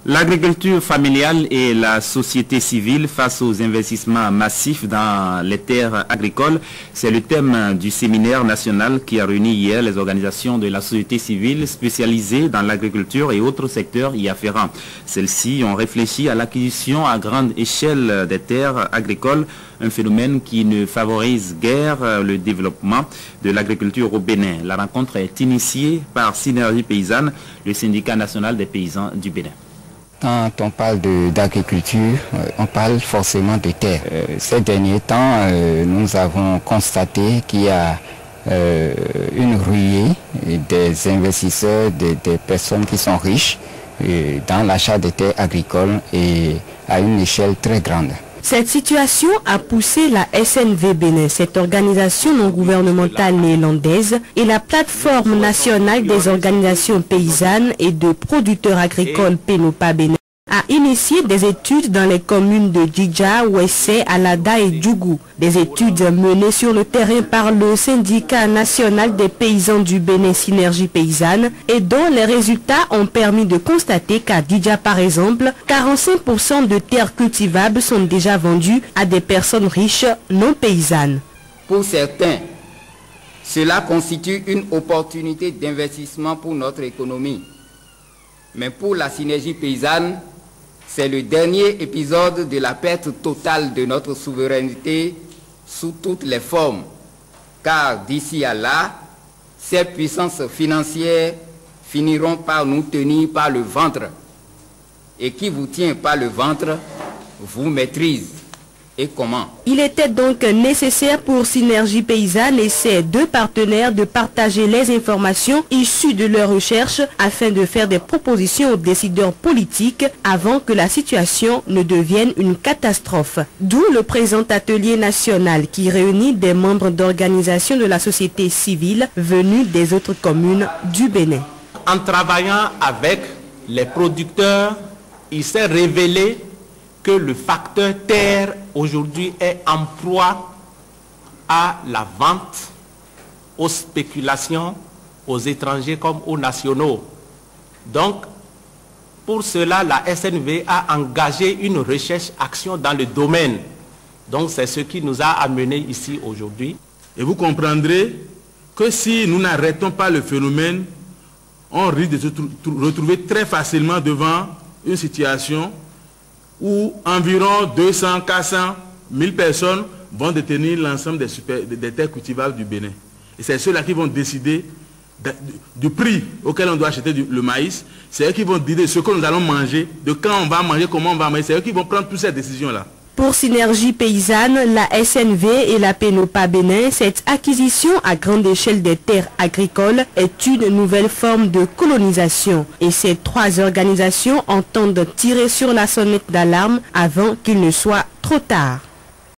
L'agriculture familiale et la société civile face aux investissements massifs dans les terres agricoles, c'est le thème du séminaire national qui a réuni hier les organisations de la société civile spécialisées dans l'agriculture et autres secteurs y afférents. Celles-ci ont réfléchi à l'acquisition à grande échelle des terres agricoles, un phénomène qui ne favorise guère le développement de l'agriculture au Bénin. La rencontre est initiée par Synergie Paysanne, le syndicat national des paysans du Bénin. Quand on parle d'agriculture, on parle forcément de terre. Ces derniers temps, nous avons constaté qu'il y a une ruée des investisseurs, des personnes qui sont riches dans l'achat des terres agricoles et à une échelle très grande. Cette situation a poussé la SNV Bénin, cette organisation non gouvernementale néerlandaise, et la plateforme nationale des organisations paysannes et de producteurs agricoles PENOPA Bénin, a initié des études dans les communes de Djidja, Ouessé, Alada et Djougou. Des études menées sur le terrain par le syndicat national des paysans du Bénin Synergie Paysanne et dont les résultats ont permis de constater qu'à Djidja par exemple, 45% de terres cultivables sont déjà vendues à des personnes riches non paysannes. Pour certains, cela constitue une opportunité d'investissement pour notre économie. Mais pour la Synergie Paysanne, c'est le dernier épisode de la perte totale de notre souveraineté sous toutes les formes. Car d'ici à là, ces puissances financières finiront par nous tenir par le ventre. Et qui vous tient par le ventre, vous maîtrise. Et comment? Il était donc nécessaire pour Synergie Paysanne et ses deux partenaires de partager les informations issues de leurs recherches afin de faire des propositions aux décideurs politiques avant que la situation ne devienne une catastrophe. D'où le présent atelier national qui réunit des membres d'organisations de la société civile venus des autres communes du Bénin. En travaillant avec les producteurs, il s'est révélé que le facteur terre aujourd'hui est en proie à la vente, aux spéculations, aux étrangers comme aux nationaux. Donc, pour cela, la SNV a engagé une recherche-action dans le domaine. Donc, c'est ce qui nous a amenés ici aujourd'hui. Et vous comprendrez que si nous n'arrêtons pas le phénomène, on risque de se retrouver très facilement devant une situation où environ 200, 400, 1000 personnes vont détenir l'ensemble des terres cultivables du Bénin. Et c'est ceux-là qui vont décider du prix auquel on doit acheter le maïs. C'est eux qui vont décider de ce que nous allons manger, de quand on va manger, comment on va manger. C'est eux qui vont prendre toutes ces décisions-là. Pour Synergie Paysanne, la SNV et la PENOPA Bénin, cette acquisition à grande échelle des terres agricoles est une nouvelle forme de colonisation. Et ces trois organisations entendent tirer sur la sonnette d'alarme avant qu'il ne soit trop tard.